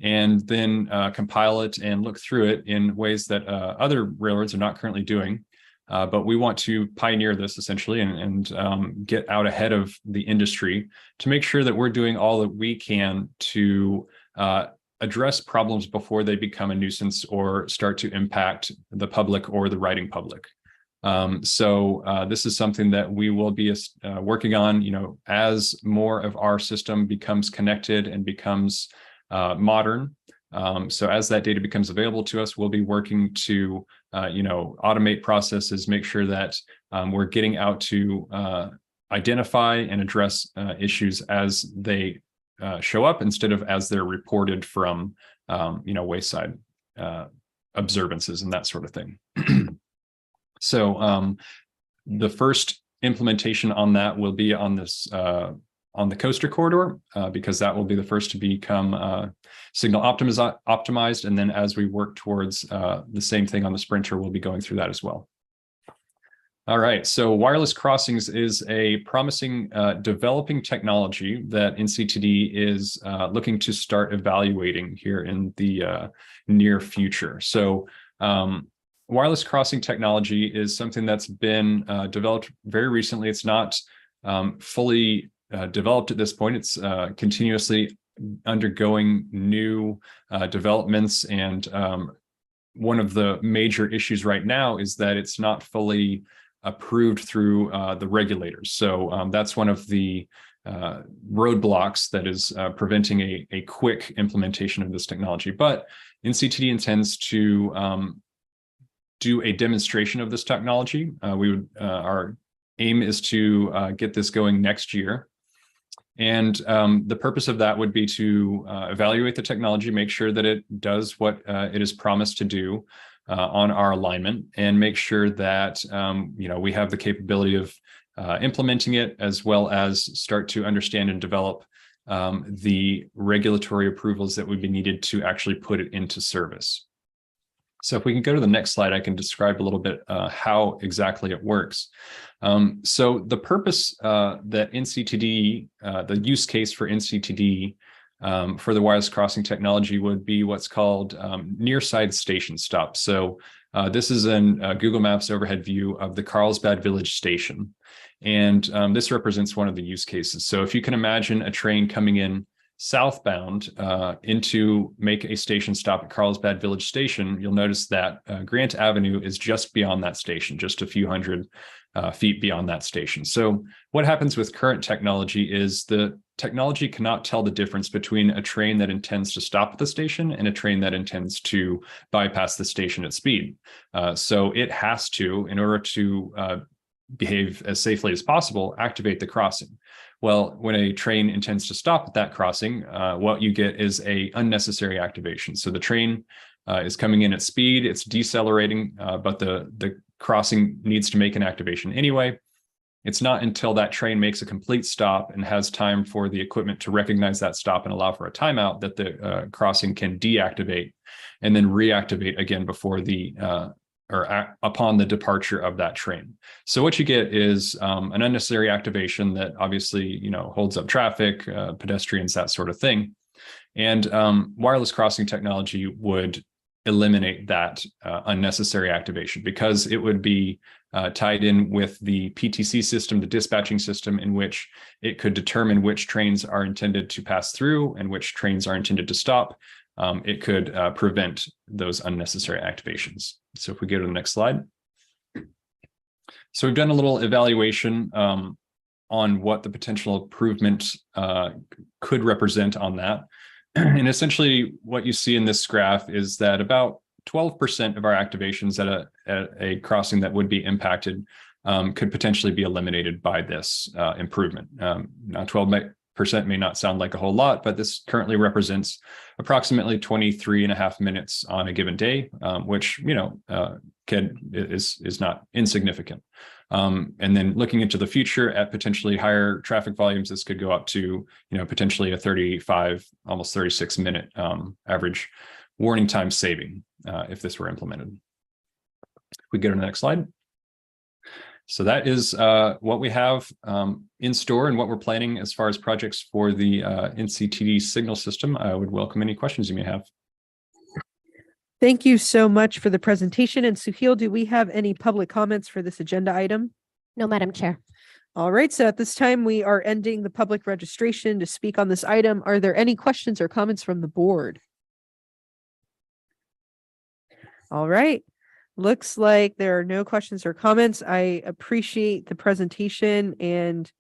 and then compile it and look through it in ways that other railroads are not currently doing. But we want to pioneer this essentially and get out ahead of the industry to make sure that we're doing all that we can to address problems before they become a nuisance or start to impact the public or the riding public. So this is something that we will be working on, as more of our system becomes connected and becomes modern. So as that data becomes available to us, we'll be working to, automate processes, make sure that we're getting out to identify and address issues as they show up instead of as they're reported from, wayside observances and that sort of thing. So the first implementation on that will be on this on the coaster corridor, because that will be the first to become signal optimized. And then as we work towards the same thing on the Sprinter, we'll be going through that as well. All right, so wireless crossings is a promising developing technology that NCTD is looking to start evaluating here in the near future. So wireless crossing technology is something that's been developed very recently. It's not fully developed at this point. It's continuously undergoing new developments. And one of the major issues right now is that it's not fully approved through the regulators. So that's one of the roadblocks that is preventing a quick implementation of this technology. But NCTD intends to do a demonstration of this technology. Our aim is to get this going next year. And the purpose of that would be to evaluate the technology, make sure that it does what it is promised to do on our alignment, and make sure that we have the capability of implementing it, as well as start to understand and develop the regulatory approvals that would be needed to actually put it into service. So if we can go to the next slide, I can describe a little bit how exactly it works. So the purpose that NCTD, the use case for NCTD for the wireless crossing technology would be what's called near-side station stop. So this is in Google Maps overhead view of the Carlsbad Village Station. And this represents one of the use cases. So if you can imagine a train coming in southbound into make a station stop at Carlsbad Village Station, you'll notice that Grant Avenue is just beyond that station, just a few hundred feet beyond that station. So what happens with current technology is the technology cannot tell the difference between a train that intends to stop at the station and a train that intends to bypass the station at speed. So it has to, in order to behave as safely as possible, activate the crossing. Well, when a train intends to stop at that crossing, what you get is a unnecessary activation. So the train is coming in at speed, it's decelerating, but the crossing needs to make an activation anyway. It's not until that train makes a complete stop and has time for the equipment to recognize that stop and allow for a timeout that the crossing can deactivate and then reactivate again before the upon the departure of that train. So what you get is an unnecessary activation that obviously, holds up traffic, pedestrians, that sort of thing. And wireless crossing technology would eliminate that unnecessary activation, because it would be tied in with the PTC system, the dispatching system, in which it could determine which trains are intended to pass through and which trains are intended to stop. It could prevent those unnecessary activations. So if we go to the next slide. So we've done a little evaluation on what the potential improvement could represent on that. And essentially what you see in this graph is that about 12% of our activations at a crossing that would be impacted could potentially be eliminated by this improvement. Now 12% may not sound like a whole lot, but this currently represents approximately 23.5 minutes on a given day, which, is not insignificant. And then looking into the future at potentially higher traffic volumes, this could go up to, potentially a 35, almost 36 minute average warning time saving if this were implemented. If we go to the next slide. So that is what we have in store and what we're planning as far as projects for the NCTD signal system. I would welcome any questions you may have. Thank you so much for the presentation. And Suhail, do we have any public comments for this agenda item? No, Madam Chair. All right, so at this time, we are ending the public registration to speak on this item. Are there any questions or comments from the board? All right. Looks like there are no questions or comments. I appreciate the presentation, and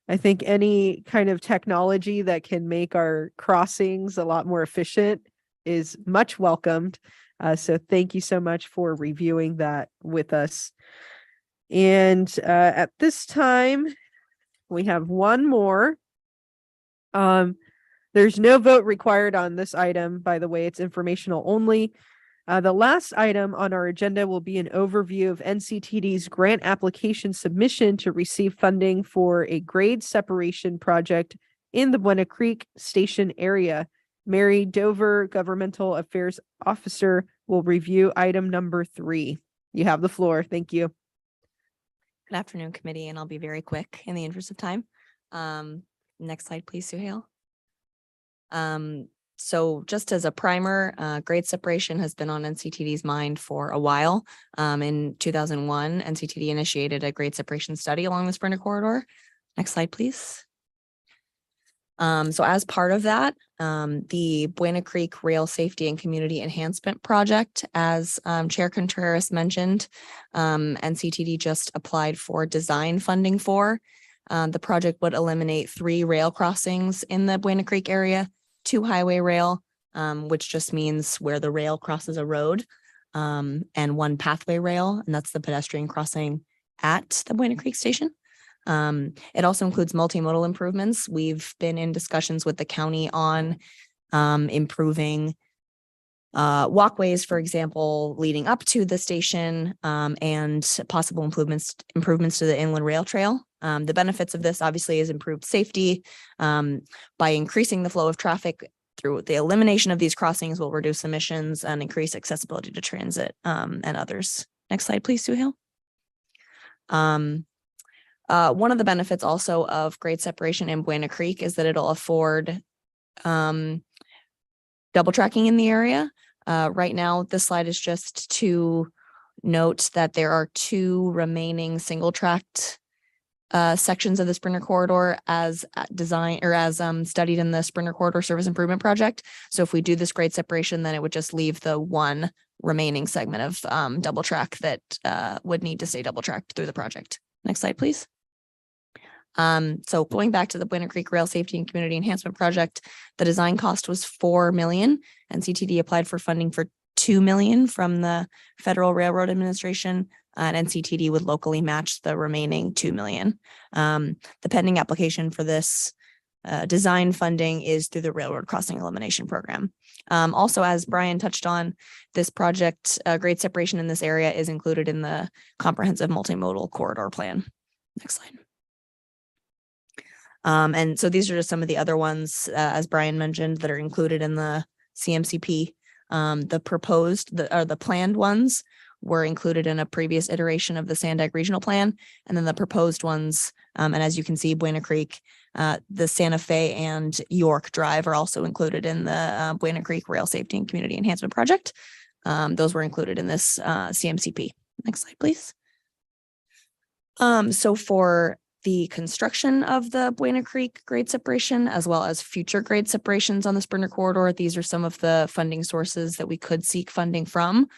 I think any kind of technology that can make our crossings a lot more efficient is much welcomed. So thank you so much for reviewing that with us. And at this time, we have one more. There's no vote required on this item. By the way, it's informational only. The last item on our agenda will be an overview of NCTD's grant application submission to receive funding for a grade separation project in the Buena Creek Station area. Mary Dover, Governmental Affairs Officer, will review item number 3. You have the floor. Thank you. Good afternoon, committee, and I'll be very quick in the interest of time. Next slide, please, Suhail. So just as a primer, grade separation has been on NCTD's mind for a while. In 2001, NCTD initiated a grade separation study along the Sprinter corridor. Next slide, please. So as part of that, the Buena Creek Rail Safety and Community Enhancement Project, as Chair Contreras mentioned, NCTD just applied for design funding for. The project would eliminate 3 rail crossings in the Buena Creek area, 2 highway rail, which just means where the rail crosses a road, and 1 pathway rail, and that's the pedestrian crossing at the Buena Creek station. It also includes multimodal improvements. We've been in discussions with the county on improving walkways, for example, leading up to the station, and possible improvements to the inland rail trail. The benefits of this obviously is improved safety. By increasing the flow of traffic through the elimination of these crossings will reduce emissions and increase accessibility to transit and others. Next slide, please, Suhail. One of the benefits also of grade separation in Buena Creek is that it'll afford double tracking in the area. Right now, this slide is just to note that there are 2 remaining single tracked sections of the Sprinter corridor as designed or as studied in the Sprinter corridor service improvement project. So if we do this grade separation, then it would just leave the 1 remaining segment of double track that would need to stay double tracked through the project. Next slide, please. So going back to the Buena Creek Rail Safety and Community Enhancement Project, the design cost was $4 million, and NCTD applied for funding for $2 million from the Federal Railroad Administration, and NCTD would locally match the remaining $2 million. The pending application for this design funding is through the Railroad Crossing Elimination Program. Also, as Brian touched on, this project, grade separation in this area is included in the Comprehensive Multimodal Corridor Plan. Next slide. And so these are just some of the other ones, as Brian mentioned, that are included in the CMCP. The planned ones were included in a previous iteration of the Sandag Regional Plan, and then the proposed ones, and as you can see, Buena Creek, the Santa Fe and York Drive are also included in the Buena Creek Rail Safety and Community Enhancement Project. Those were included in this CMCP. Next slide, please. So for the construction of the Buena Creek grade separation, as well as future grade separations on the Sprinter corridor, these are some of the funding sources that we could seek funding from.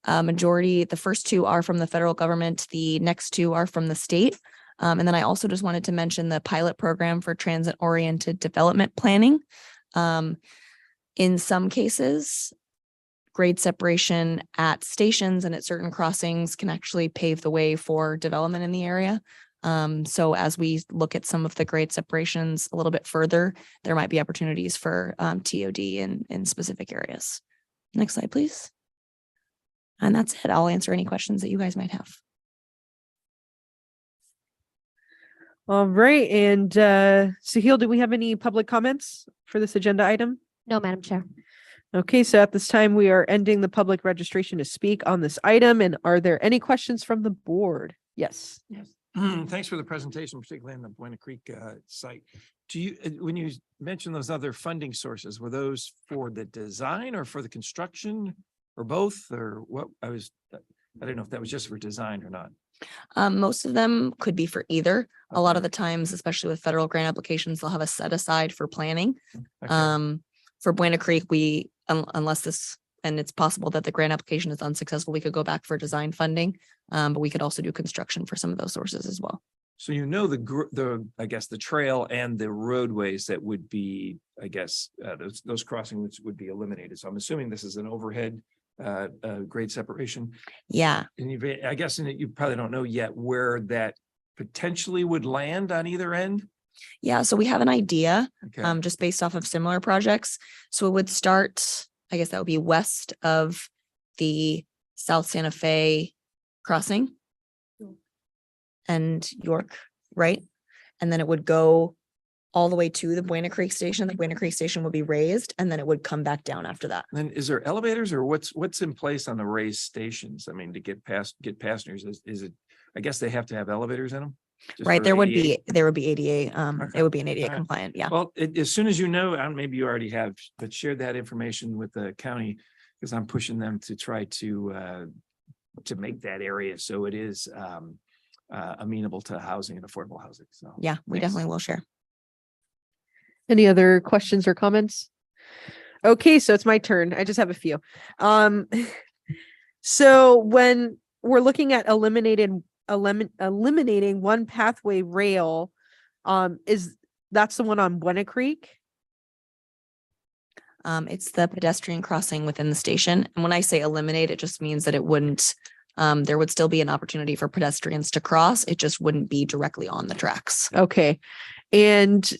Majority, the first 2 are from the federal government. The next 2 are from the state. And then I also just wanted to mention the pilot program for transit-oriented development planning. In some cases, grade separation at stations and at certain crossings can actually pave the way for development in the area. So as we look at some of the grade separations a little bit further, there might be opportunities for TOD in specific areas. Next slide, please. And that's it. I'll answer any questions that you guys might have. All right. And Suhail, do we have any public comments for this agenda item? No, Madam Chair. Okay, so at this time, we are ending the public registration to speak on this item. And are there any questions from the board? Yes. Yes. Thanks for the presentation, particularly on the Buena Creek site. Do you, when you mentioned those other funding sources, were those for the design or for the construction or both, or what? I don't know if that was just for design or not. Most of them could be for either. A lot Okay. of the times, especially with federal grant applications, they'll have a set aside for planning. Okay. For Buena Creek, we, unless this and it's possible that the grant application is unsuccessful, we could go back for design funding. But we could also do construction for some of those sources as well. So you know, I guess the trail and the roadways that would be, I guess, those crossings would be eliminated. So I'm assuming this is an overhead grade separation. Yeah. And I guess you probably don't know yet where that potentially would land on either end. Yeah. So we have an idea, Okay. just based off of similar projects. So it would start, I guess that would be west of the South Santa Fe crossing and York, right? And then it would go all the way to the Buena Creek station. The Buena Creek station would be raised and then it would come back down after that. Then is there elevators or what's in place on the raised stations? I mean, to get passengers, is it, I guess they have to have elevators in them? Just Right. for There would ADA? be ADA, Okay. it would be an ADA All right. compliant. Yeah. Well, as soon as you know, and maybe you already have, but share that information with the county because I'm pushing them to try to make that area so it is amenable to housing and affordable housing. So Yeah, we thanks. definitely will share. Any other questions or comments? Okay, so it's my turn. I just have a few. So when we're looking at eliminating one pathway rail, that's the one on Buena Creek? It's the pedestrian crossing within the station. And when I say eliminate, it just means that it wouldn't, there would still be an opportunity for pedestrians to cross. It just wouldn't be directly on the tracks. Okay. And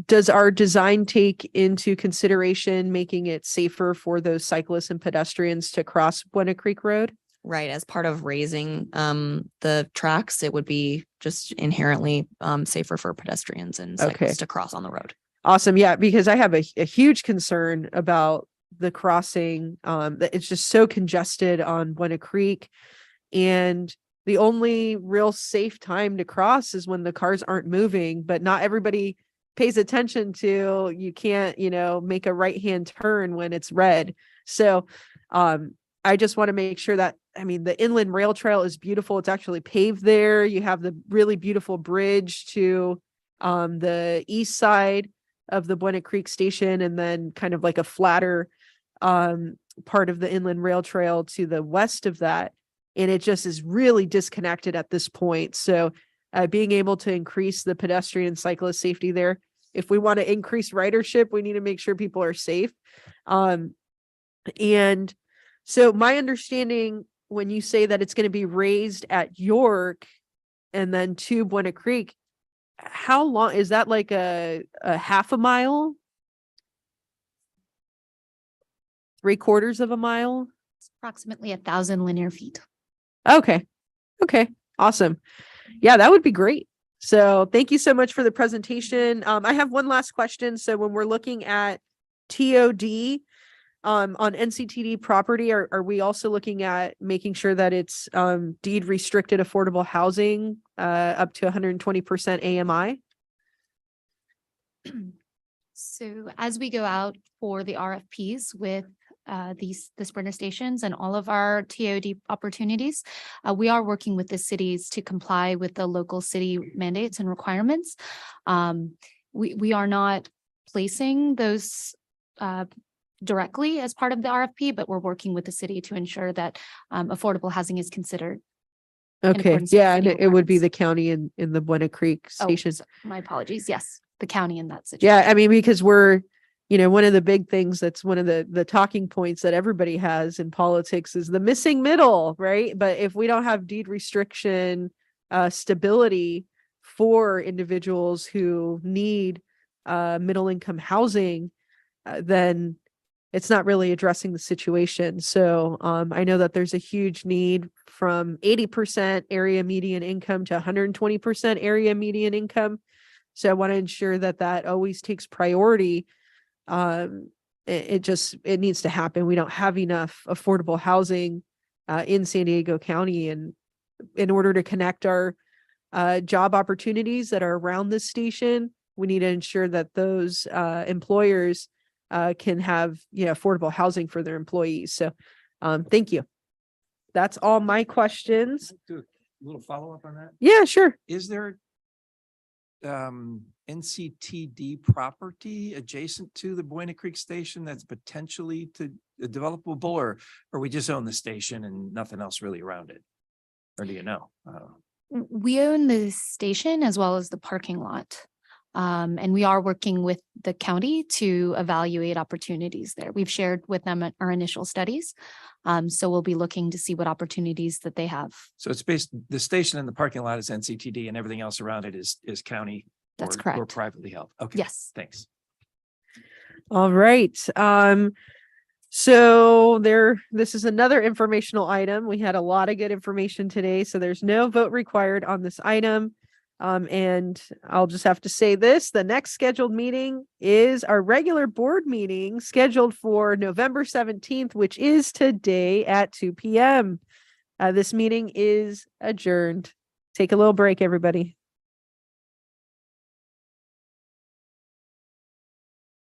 does our design take into consideration making it safer for those cyclists and pedestrians to cross Buena Creek Road? Right. As part of raising the tracks, it would be just inherently safer for pedestrians and cyclists to cross on the road. Awesome. Yeah, because I have a huge concern about the crossing. That it's just so congested on Buena Creek. And the only real safe time to cross is when the cars aren't moving, but not everybody pays attention to, you can't, make a right-hand turn when it's red. So I just want to make sure that, the inland rail trail is beautiful. It's actually paved there. You have the really beautiful bridge to the east side of the Buena Creek station, and then kind of like a flatter part of the inland rail trail to the west of that. And it just is really disconnected at this point. So being able to increase the pedestrian cyclist safety there. If we want to increase ridership, we need to make sure people are safe. And so my understanding, when you say that it's going to be raised at York and then to Buena Creek, how long is that? Like a half a mile? 3/4 of a mile? It's approximately 1,000 linear feet. Okay. Awesome. Yeah, that would be great. So thank you so much for the presentation. I have one last question. So when we're looking at TOD on NCTD property, are we also looking at making sure that it's deed restricted affordable housing up to 120% AMI? So as we go out for the RFPs with the Sprinter stations and all of our TOD opportunities, we are working with the cities to comply with the local city mandates and requirements. We are not placing those directly as part of the RFP, but we're working with the city to ensure that affordable housing is considered. Okay. accordance with Yeah, and city it would be requirements. the county in the Buena Creek Oh, station. my apologies. Yes, the county in that situation. Yeah, because we're, one of the big things that's one of the talking points that everybody has in politics is the missing middle, right? But if we don't have deed restriction stability for individuals who need middle income housing, then it's not really addressing the situation. So I know that there's a huge need from 80% area median income to 120% area median income. So I want to ensure that that always takes priority. It needs to happen. We don't have enough affordable housing in San Diego County, and in order to connect our job opportunities that are around this station, we need to ensure that those employers can have affordable housing for their employees. So thank you. That's all my questions. Do a little follow-up on that. Yeah, sure. Is there NCTD property adjacent to the Buena Creek Station that's potentially developable, or we just own the station and nothing else really around it? Or do you know? We own the station as well as the parking lot. And we are working with the county to evaluate opportunities there. We've shared with them our initial studies. So we'll be looking to see what opportunities that they have. So it's the station and the parking lot is NCTD and everything else around it is county. That's Or correct. privately held. Okay. Yes. Thanks. All right. So this is another informational item. We had a lot of good information today, so there's no vote required on this item. And I'll just have to say this, the next scheduled meeting is our regular board meeting scheduled for November 17th, which is today at 2 p.m. This meeting is adjourned. Take a little break, everybody.